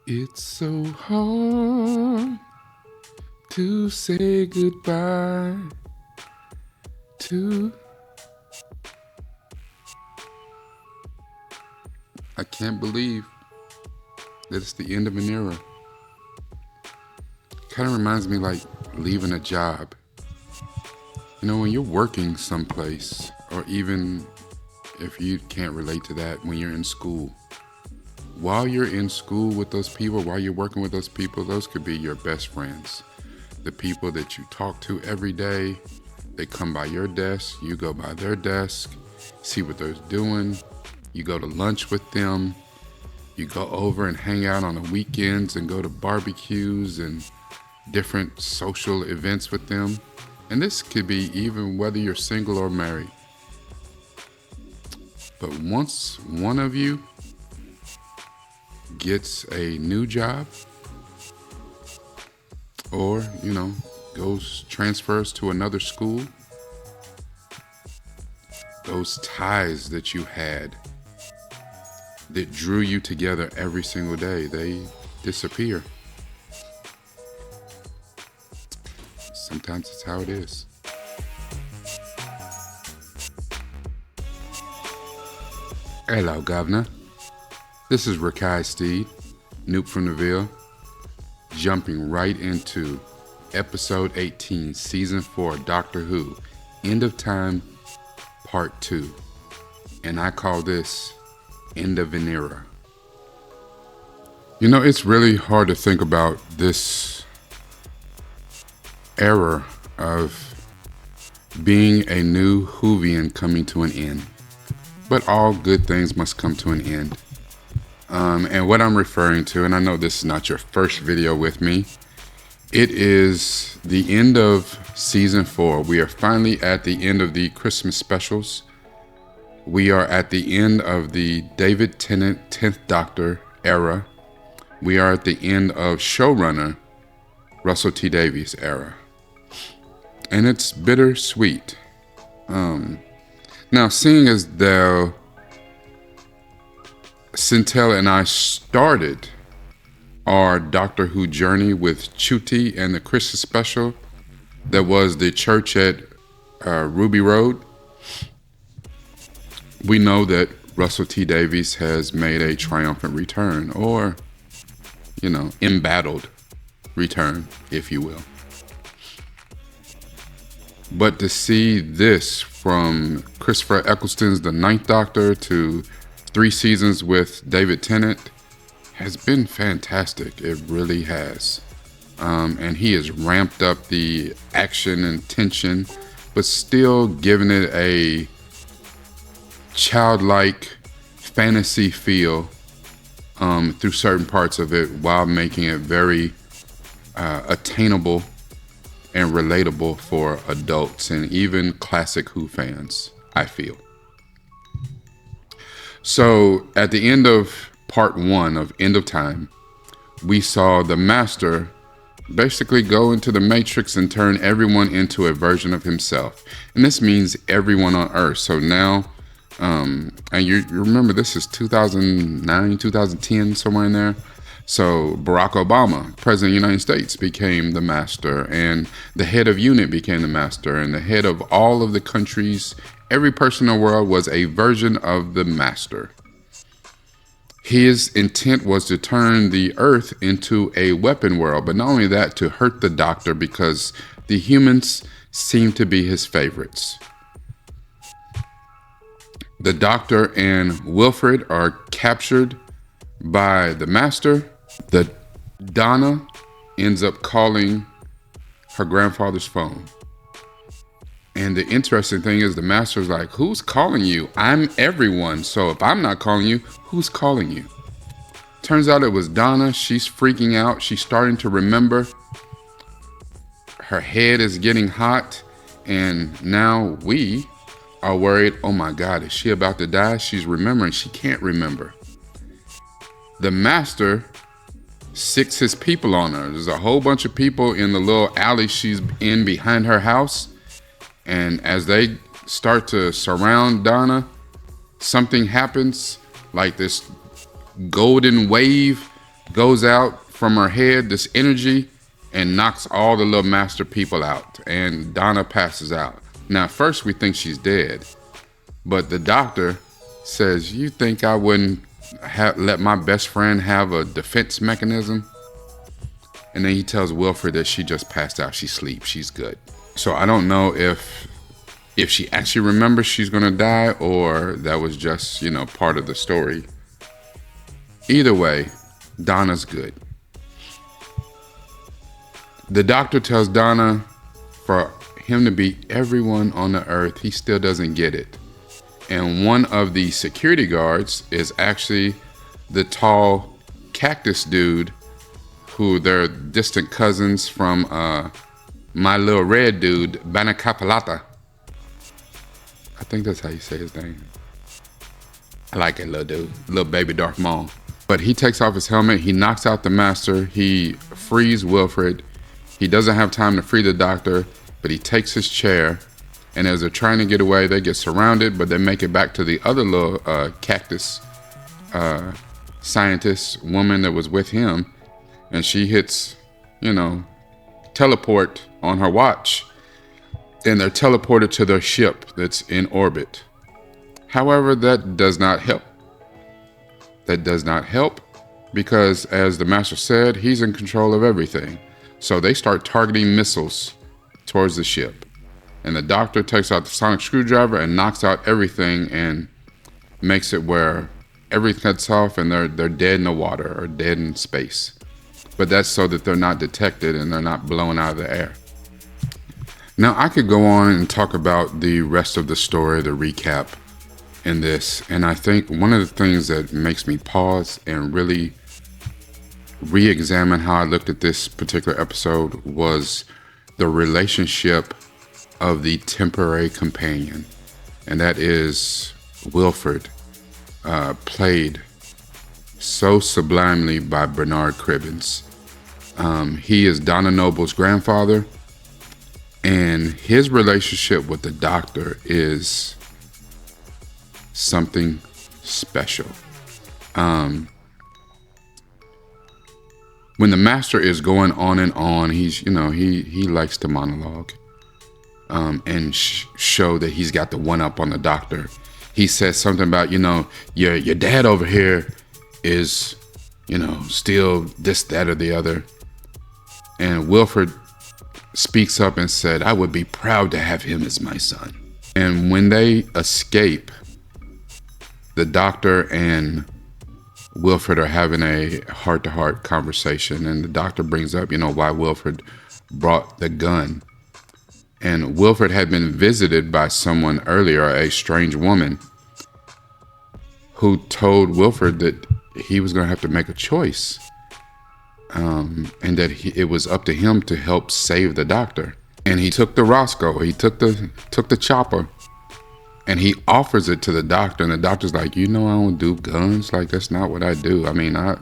It's so hard to say goodbye to. I can't believe that it's the end of an era. Kind of reminds me like leaving a job. You know, when you're working someplace, or even if you can't relate to that, when you're in school. While you're in school with those people, while you're working with those people, those could be your best friends. The people that you talk to every day, they come by your desk, you go by their desk, see what they're doing, you go to lunch with them, you go over and hang out on the weekends and go to barbecues and different social events with them. And this could be even whether you're single or married. But once one of you gets a new job or, transfers to another school, those ties that you had that drew you together every single day, they disappear. Sometimes it's how it is. Hello, Governor. This is Rakai Steed, Noob from the Ville, jumping right into episode 18, season 4, Doctor Who, End of Time, part 2. And I call this End of an Era. You know, it's really hard to think about this era of being a new Whovian coming to an end. But all good things must come to an end. And what I'm referring to, and I know this is not your first video with me, it is the end of season 4. We are finally at the end of the Christmas specials. We are at the end of the David Tennant 10th Doctor era. We are at the end of showrunner Russell T Davies era. And it's bittersweet. Now, seeing as though Centella and I started our Doctor Who journey with Chuti and the Christmas special that was the church at Ruby Road, we know that Russell T Davies has made a triumphant return, or, embattled return, if you will. But to see this from Christopher Eccleston's The Ninth Doctor to 3 seasons with David Tennant has been fantastic. It really has. And he has ramped up the action and tension, but still giving it a childlike fantasy feel through certain parts of it, while making it very attainable and relatable for adults and even classic Who fans, I feel. So at the end of part 1 of End of Time, we saw the Master basically go into the Matrix and turn everyone into a version of himself. And this means everyone on Earth. So now, and you remember this is 2009, 2010, somewhere in there. So Barack Obama, President of the United States, became the Master, and the head of unit became the Master, and the head of all of the countries, every person in the world was a version of the Master. His intent was to turn the Earth into a weapon world, but not only that, to hurt the Doctor, because the humans seem to be his favorites. The Doctor and Wilfred are captured by the Master. The Donna ends up calling her grandfather's phone. And the interesting thing is the Master's like, who's calling you? I'm everyone. So if I'm not calling you, who's calling you? Turns out it was Donna. She's freaking out. She's starting to remember. Her head is getting hot. And now we are worried, oh my God, is she about to die? She's remembering. She can't remember. The Master sicks his people on her. There's a whole bunch of people in the little alley she's in behind her house. And as they start to surround Donna, something happens, like this golden wave goes out from her head, this energy, and knocks all the little master people out. And Donna passes out. Now, at first we think she's dead, but the doctor says, "You think I wouldn't let my best friend have a defense mechanism?" And then he tells Wilfred that she just passed out. She sleeps. She's good. So I don't know if she actually remembers she's gonna die, or that was just, part of the story. Either way, Donna's good. The doctor tells Donna for him to be everyone on the earth, he still doesn't get it. And one of the security guards is actually the tall cactus dude who they're distant cousins from my little red dude, Banacapalata. I think that's how you say his name. I like it, little dude, little baby Darth Maul. But he takes off his helmet, he knocks out the master, he frees Wilfred. He doesn't have time to free the doctor, but he takes his chair. And as they're trying to get away, they get surrounded, but they make it back to the other little cactus scientist woman that was with him. And she hits, teleport on her watch. And they're teleported to their ship that's in orbit. However, that does not help. That does not help because, as the master said, he's in control of everything. So they start targeting missiles towards the ship. And the doctor takes out the sonic screwdriver and knocks out everything and makes it where everything cuts off and they're dead in the water or dead in space. But that's so that they're not detected and they're not blown out of the air. Now, I could go on and talk about the rest of the story, the recap in this. And I think one of the things that makes me pause and really re-examine how I looked at this particular episode was the relationship of the temporary companion. And that is Wilfred, played so sublimely by Bernard Cribbins. He is Donna Noble's grandfather, and his relationship with the doctor is something special. When the master is going on and on, he's, he likes to monologue and show that he's got the one up on the doctor. He says something about, your dad over here is, still this, that, or the other. And Wilfred speaks up and said, "I would be proud to have him as my son." And when they escape, the doctor and Wilfred are having a heart-to-heart conversation. And the doctor brings up, why Wilfred brought the gun. And Wilfred had been visited by someone earlier, a strange woman, who told Wilfred that he was going to have to make a choice. And that it was up to him to help save the doctor. And he took the Roscoe, he took the chopper, and he offers it to the doctor. And the doctor's like, I don't do guns. Like, that's not what I do. I mean, a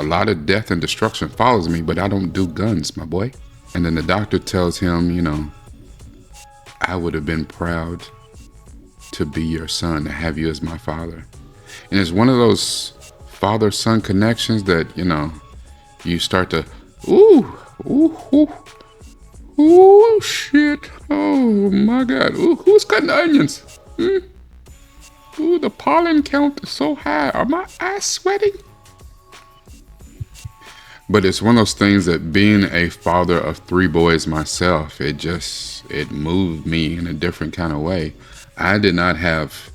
lot of death and destruction follows me, but I don't do guns, my boy. And then the doctor tells him, I would have been proud to be your son, to have you as my father. And it's one of those father-son connections that, you start to, ooh, shit. Oh my God. Ooh, who's cutting the onions? Ooh, the pollen count is so high. Are my eyes sweating? But it's one of those things that, being a father of 3 boys myself, it moved me in a different kind of way. I did not have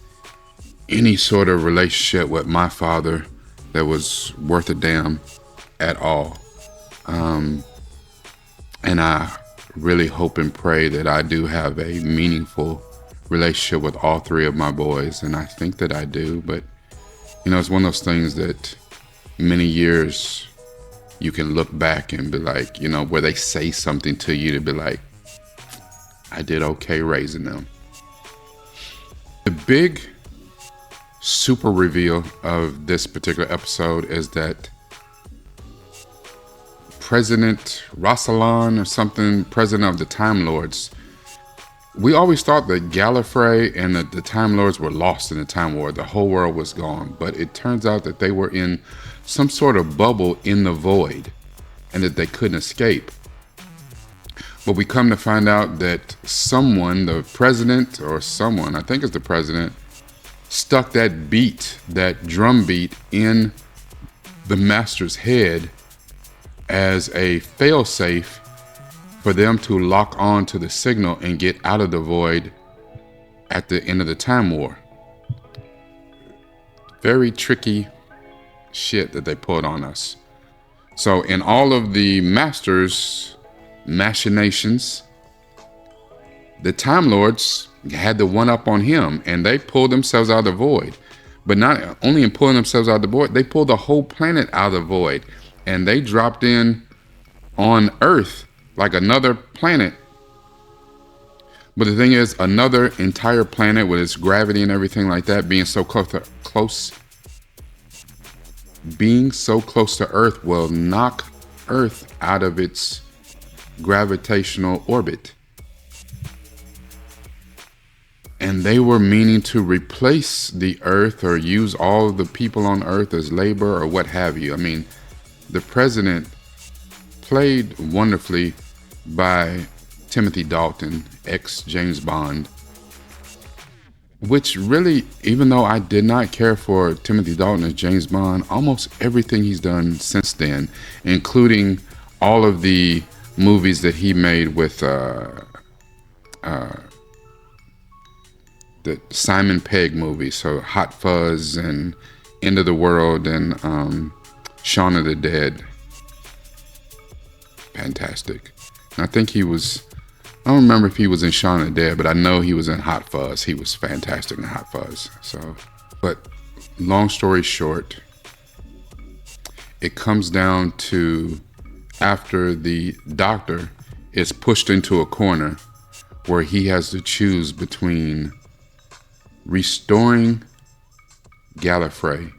any sort of relationship with my father that was worth a damn at all. And I really hope and pray that I do have a meaningful relationship with all 3 of my boys. And I think that I do, but it's one of those things that many years you can look back and be like, where they say something to you to be like, I did okay raising them. The big super reveal of this particular episode is that President Rasillon or something, president of the Time Lords. We always thought that Gallifrey and the Time Lords were lost in the Time War. The whole world was gone. But it turns out that they were in some sort of bubble in the void and that they couldn't escape. But we come to find out that someone, the president or someone, I think it's the president, stuck that beat, that drum beat, in the master's head as a failsafe for them to lock on to the signal and get out of the void at the end of the Time War. Very tricky shit that they put on us. So in all of the master's machinations, the Time Lords had the one up on him, and they pulled themselves out of the void. But not only in pulling themselves out of the void, they pulled the whole planet out of the void, and they dropped in on Earth like another planet. But the thing is, another entire planet with its gravity and everything like that being so close to Earth will knock Earth out of its gravitational orbit. And they were meaning to replace the Earth or use all of the people on Earth as labor or what have you. I mean, the president, played wonderfully by Timothy Dalton, ex-James Bond, which really, even though I did not care for Timothy Dalton as James Bond, almost everything he's done since then, including all of the movies that he made with the Simon Pegg movies, so Hot Fuzz and End of the World and Shaun of the Dead. Fantastic. And I think he was, I don't remember if he was in Shaun of the Dead, but I know he was in Hot Fuzz. He was fantastic in Hot Fuzz. So, but long story short, it comes down to after the Doctor is pushed into a corner where he has to choose between restoring Gallifrey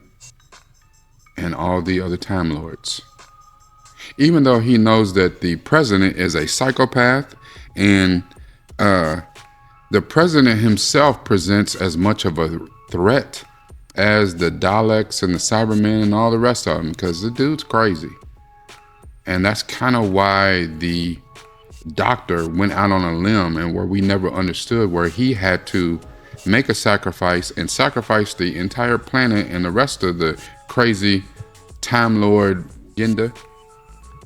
and all the other Time Lords. Even though he knows that the president is a psychopath, and the president himself presents as much of a threat as the Daleks and the Cybermen and all the rest of them, because the dude's crazy. And that's kind of why the Doctor went out on a limb, and where we never understood, where he had to make a sacrifice and sacrifice the entire planet and the rest of the crazy Time Lord agenda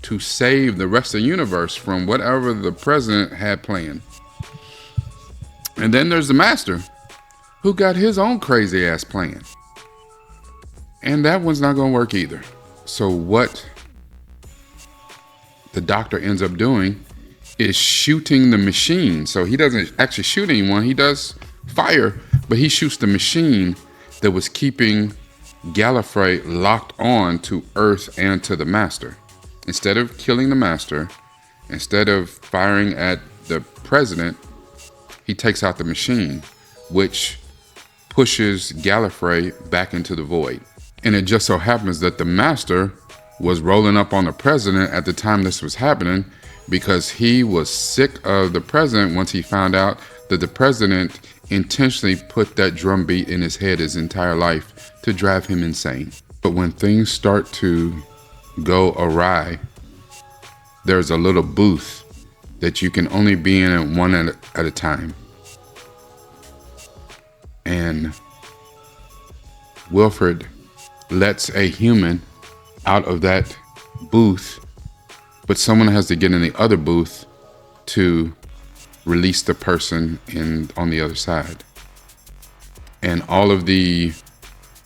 to save the rest of the universe from whatever the president had planned. And then there's the Master, who got his own crazy ass plan. And that one's not going to work either. So what the Doctor ends up doing is shooting the machine. So he doesn't actually shoot anyone. He does fire, but he shoots the machine that was keeping Gallifrey locked on to Earth and to the Master. Instead of killing the Master, instead of firing at the president, he takes out the machine, which pushes Gallifrey back into the void. And it just so happens that the Master was rolling up on the president at the time this was happening, because he was sick of the president once he found out that the president intentionally put that drum beat in his head his entire life to drive him insane. But when things start to go awry, there's a little booth that you can only be in one at a time. And Wilfred lets a human out of that booth, but someone has to get in the other booth to release the person on the other side. And all of the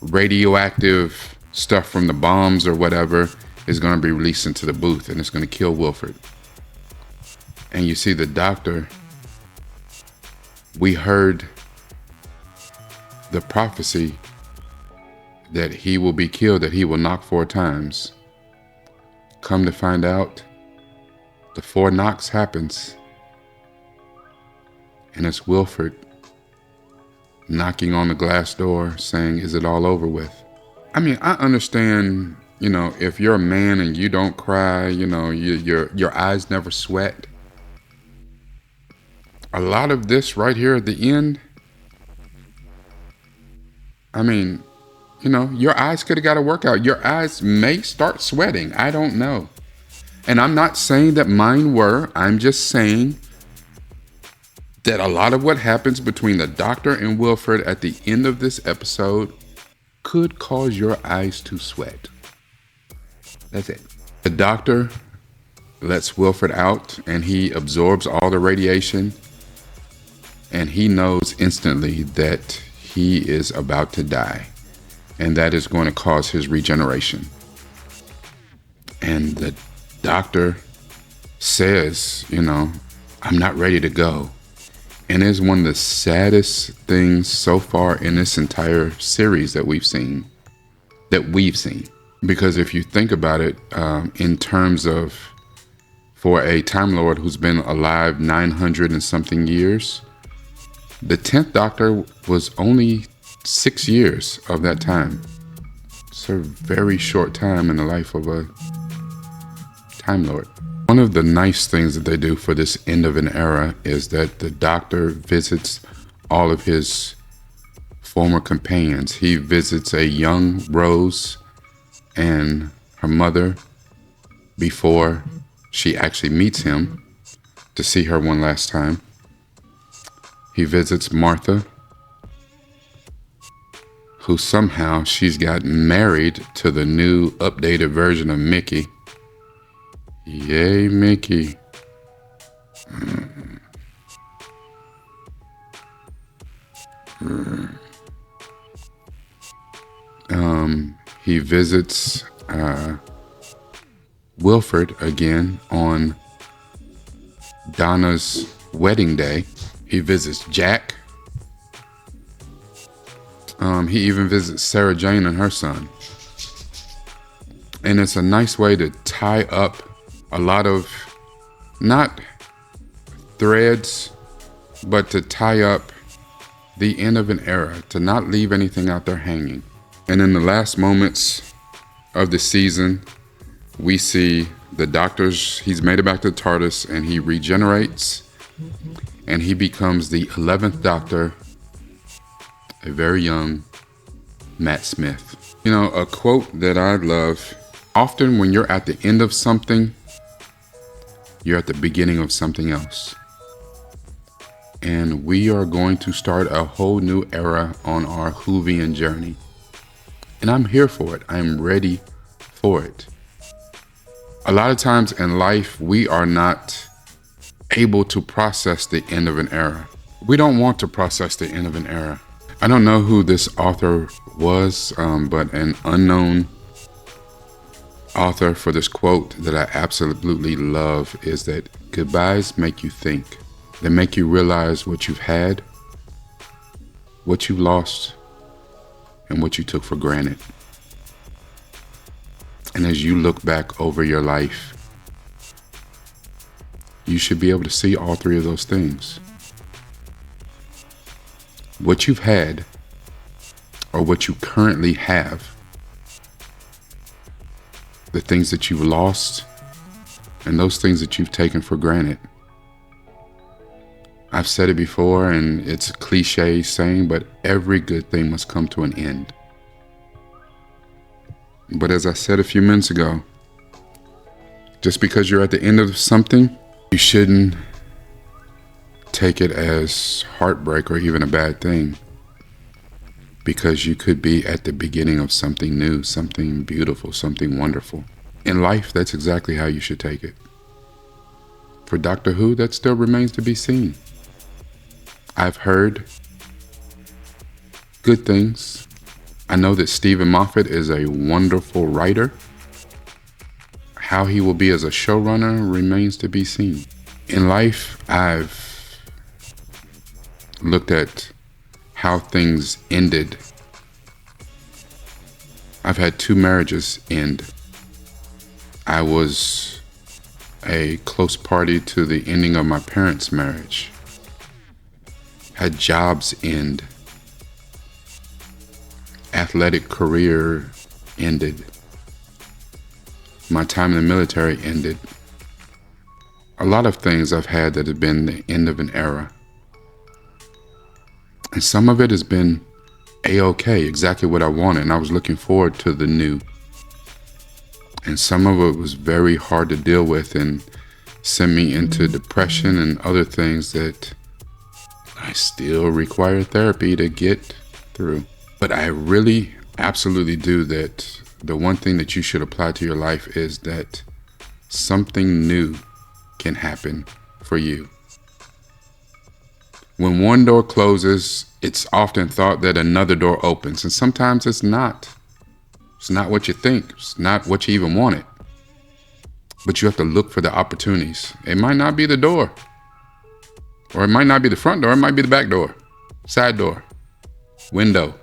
radioactive stuff from the bombs or whatever is going to be released into the booth, and it's going to kill Wilfred. And you see the Doctor, we heard the prophecy that he will be killed, that he will knock 4 times. Come to find out, the 4 knocks happens, and it's Wilfred knocking on the glass door saying, "Is it all over with?" I mean, I understand, if you're a man and you don't cry, your eyes never sweat. A lot of this right here at the end, I mean, Your eyes could have got a workout. Your eyes may start sweating. I don't know. And I'm not saying that mine were. I'm just saying that a lot of what happens between the Doctor and Wilfred at the end of this episode could cause your eyes to sweat. That's it. The Doctor lets Wilfred out and he absorbs all the radiation, and he knows instantly that he is about to die, and that is going to cause his regeneration. And the Doctor says, I'm not ready to go. And it's one of the saddest things so far in this entire series that we've seen. Because if you think about it, in terms of, for a Time Lord who's been alive 900 and something years, the 10th Doctor was only 6 years of that time. It's a very short time in the life of a Time Lord. One of the nice things that they do for this end of an era is that the Doctor visits all of his former companions. He visits a young Rose and her mother before she actually meets him to see her one last time. He visits Martha, who somehow she's got married to the new updated version of Mickey. Yay, Mickey. He visits Wilfred again on Donna's wedding day. He visits Jack. He even visits Sarah Jane and her son. And it's a nice way to tie up a lot of, not threads, but to tie up the end of an era, to not leave anything out there hanging. And in the last moments of the season, we see the Doctor's, he's made it back to the Tardis, and he regenerates, and he becomes the 11th Doctor, a very young Matt Smith. A quote that I love, often when you're at the end of something, you're at the beginning of something else. And we are going to start a whole new era on our Whovian journey. And I'm here for it. I'm ready for it. A lot of times in life, we are not able to process the end of an era. We don't want to process the end of an era. I don't know who this author was, but an unknown author for this quote that I absolutely love is that goodbyes make you think. They make you realize what you've had, what you lost, and what you took for granted. And as you look back over your life, you should be able to see all three of those things. What you've had, or what you currently have, the things that you've lost, and those things that you've taken for granted. I've said it before, and it's a cliche saying, but every good thing must come to an end. But as I said a few minutes ago, just because you're at the end of something, you shouldn't take it as heartbreak or even a bad thing, because you could be at the beginning of something new, something beautiful, something wonderful. In life, that's exactly how you should take it. For Doctor Who, that still remains to be seen. I've heard good things. I know that Stephen Moffat is a wonderful writer. How he will be as a showrunner remains to be seen. In life, I've looked at how things ended. I've had 2 marriages end. I was a close party to the ending of my parents' marriage. Had jobs end. Athletic career ended. My time in the military ended. A lot of things I've had that have been the end of an era. And some of it has been A-okay, exactly what I wanted. And I was looking forward to the new. And some of it was very hard to deal with and sent me into depression and other things that I still require therapy to get through. But I really absolutely do that. The one thing that you should apply to your life is that something new can happen for you. When one door closes, it's often thought that another door opens, and sometimes it's not. It's not what you think. It's not what you even wanted. But you have to look for the opportunities. It might not be the door, or it might not be the front door. It might be the back door, side door, window.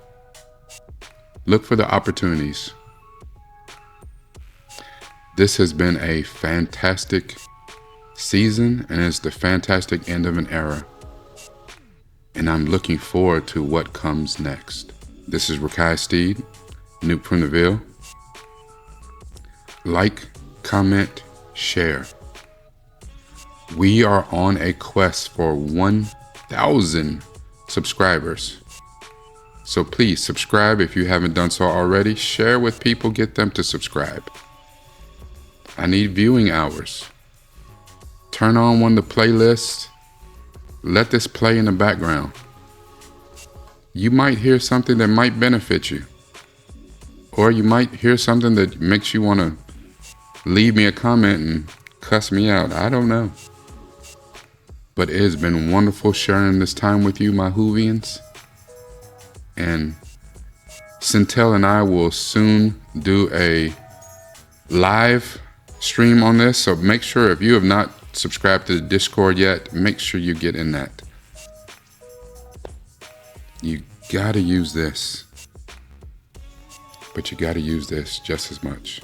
Look for the opportunities. This has been a fantastic season, and it's the fantastic end of an era. And I'm looking forward to what comes next. This is recast, Nuke from the Ville. Like, comment, share. We are on a quest for 1,000 subscribers. So please subscribe if you haven't done so already. Share with people, get them to subscribe. I need viewing hours. Turn on one of the playlists. Let this play in the background. You might hear something that might benefit you. Or you might hear something that makes you want to leave me a comment and cuss me out. I don't know. But it has been wonderful sharing this time with you, my Whovians. And Centel and I will soon do a live stream on this. So make sure, if you have not subscribed to the Discord yet, make sure you get in that. You gotta use this. But you gotta use this just as much.